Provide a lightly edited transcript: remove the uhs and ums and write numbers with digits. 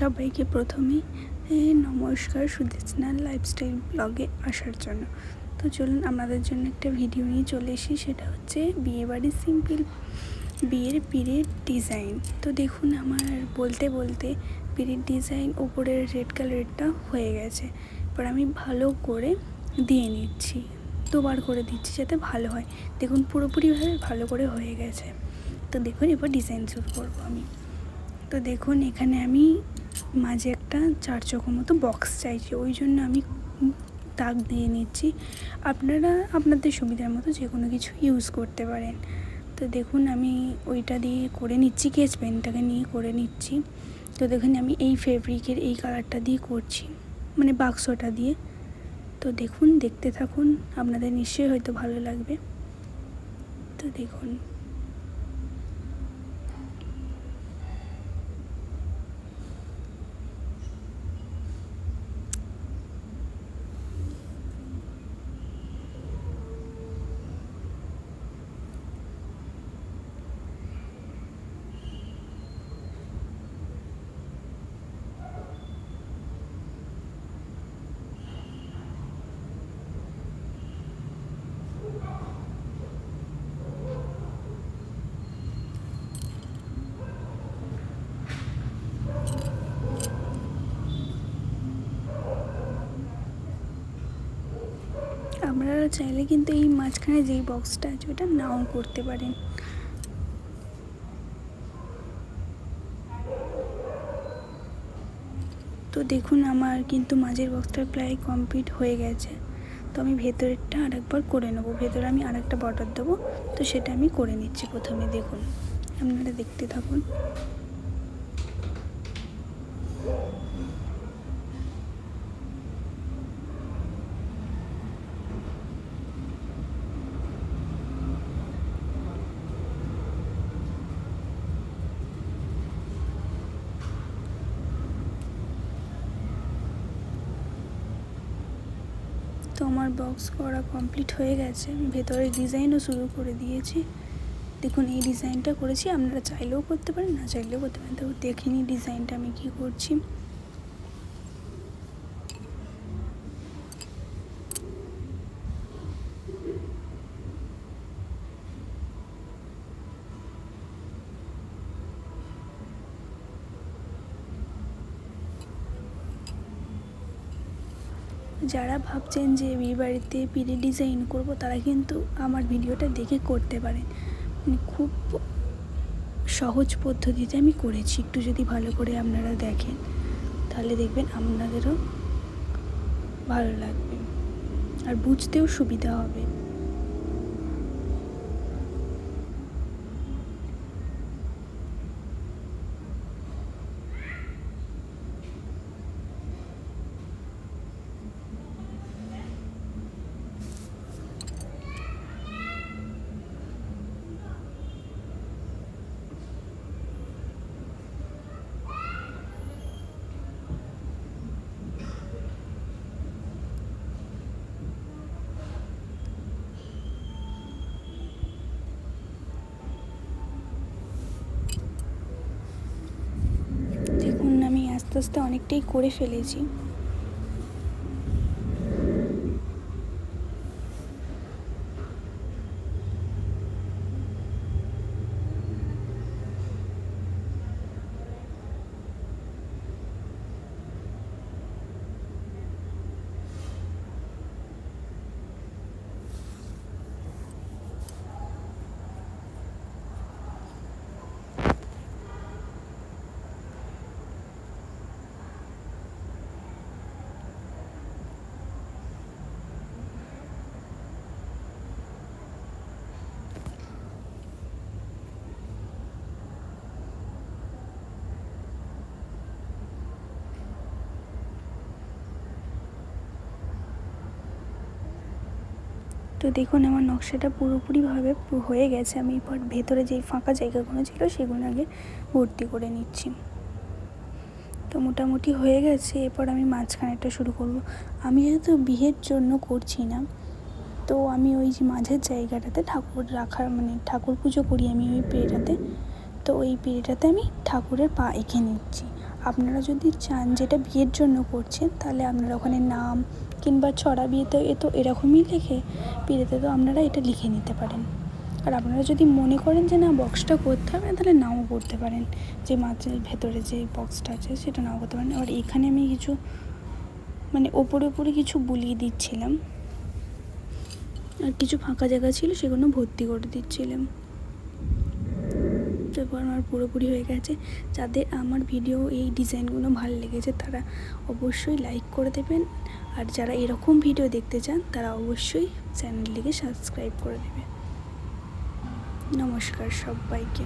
সবাইকে প্রথমে নমস্কার সুদেশনার লাইফস্টাইল ব্লগে আসার জন্য। তো চলুন আমাদের জন্য একটা ভিডিও নিয়ে চলে এসেছি, সেটা হচ্ছে বিয়েবাড়ির সিম্পল বিয়ের পিঁড়ের ডিজাইন। তো দেখুন আমার বলতে বলতে পিঁড়ের ডিজাইন ওপরের রেড কালারটা হয়ে গেছে। এবার আমি ভালো করে দিয়ে নিচ্ছি, দুবার করে দিচ্ছি যাতে ভালো হয়। দেখুন পুরোপুরিভাবে ভালো করে হয়ে গেছে। তো দেখুন এবার ডিজাইন শুরু করবো আমি। তো দেখুন এখানে আমি মাঝে একটা 4 চৌকো মতো বক্স চাইছি, ওই জন্য আমি দাগ দিয়ে নিচ্ছি। আপনারা আপনাদের সুবিধার মতো যে কোনো কিছু ইউজ করতে পারেন। তো দেখুন আমি ওইটা দিয়ে করে নিচ্ছি, স্কেচ পেনটাকে নিয়ে করে নিচ্ছি। তো দেখুন আমি এই ফেব্রিকের এই কালারটা দিয়ে করছি, মানে বাক্সটা দিয়ে। তো দেখুন দেখতে থাকুন, আপনাদের নিশ্চয়ই হয়তো ভালো লাগবে। তো দেখুন আপনারা চাইলে কিন্তু এই মাঝখানে যেই বক্সটা আছে ওটা নাও করতে পারেন। তো দেখুন আমার কিন্তু মাঝের বক্সটা প্রায় কমপ্লিট হয়ে গেছে। তো আমি ভেতরেরটা আরেকবার করে নেবো, ভেতরে আমি আরেকটা বর্ডার দেবো। তো সেটা আমি করে নিচ্ছি প্রথমে, দেখুন আপনারা দেখতে থাকুন। তো আমার বক্স করা কমপ্লিট হয়ে গেছে, আমি ভেতরের ডিজাইনও শুরু করে দিয়েছি। দেখুন এই ডিজাইনটা করেছি, আপনারা চাইলেও করতে পারেন, না চাইলেও করতে পারেন। তো দেখে নিই ডিজাইনটা আমি কী করছি। যারা ভাবছেন যে বিয়ে বাড়িতে পিঁড়ে ডিজাইন করব, তারা কিন্তু আমার ভিডিওটা দেখে করতে পারেন। খুব সহজ পদ্ধতিতে আমি করেছি, একটু যদি ভালো করে আপনারা দেখেন তাহলে দেখবেন আপনাদেরও ভালো লাগবে আর বুঝতেও সুবিধা হবে। দেখুন আমি আস্তে আস্তে অনেকটাই করে ফেলেছি। তো দেখুন আমার নকশাটা পুরোপুরিভাবে হয়ে গেছে। আমি এবার ভেতরে যেই ফাঁকা জায়গাগুলো ছিল সেগুলো আগে ভর্তি করে নিচ্ছি। তো মোটামুটি হয়ে গেছে, এরপর আমি মাঝখানেরটা শুরু করব। আমি যেহেতু বিয়ের জন্য করছি না, তো আমি ওই যে মাঝের জায়গাটাতে ঠাকুর রাখার, মানে ঠাকুর পুজো করি আমি ওই পিঁড়েটাতে। তো ওই পিঁড়েটাতে আমি ঠাকুরের পা এঁকে নিচ্ছি। আপনারা যদি চান যেটা বিয়ের জন্য করছেন তাহলে আপনারা ওখানে নাম কিংবা ছড়া বিয়েতে তো এরকমই লেখে, বিয়েতে তো আপনারা এটা লিখে নিতে পারেন। আর আপনারা যদি মনে করেন যে না বক্সটা করতে হবে তাহলে নাও করতে পারেন, যে মাঝের ভেতরে যে বক্সটা আছে সেটা নাও করতে পারেন। আর এখানে আমি কিছু মানে ওপরে কিছু বুলিয়ে দিচ্ছিলাম, আর কিছু ফাঁকা জায়গা ছিল সেগুলো ভর্তি করে দিচ্ছিলাম। তারপর আমার পুরোপুরি হয়ে গেছে। যাদের আমার ভিডিও এই ডিজাইনগুলো ভালো লেগেছে তারা অবশ্যই লাইক করে দেবেন, আর যারা এরকম ভিডিও দেখতে চান তারা অবশ্যই চ্যানেলটিকে সাবস্ক্রাইব করে দেবে। নমস্কার সবাইকে।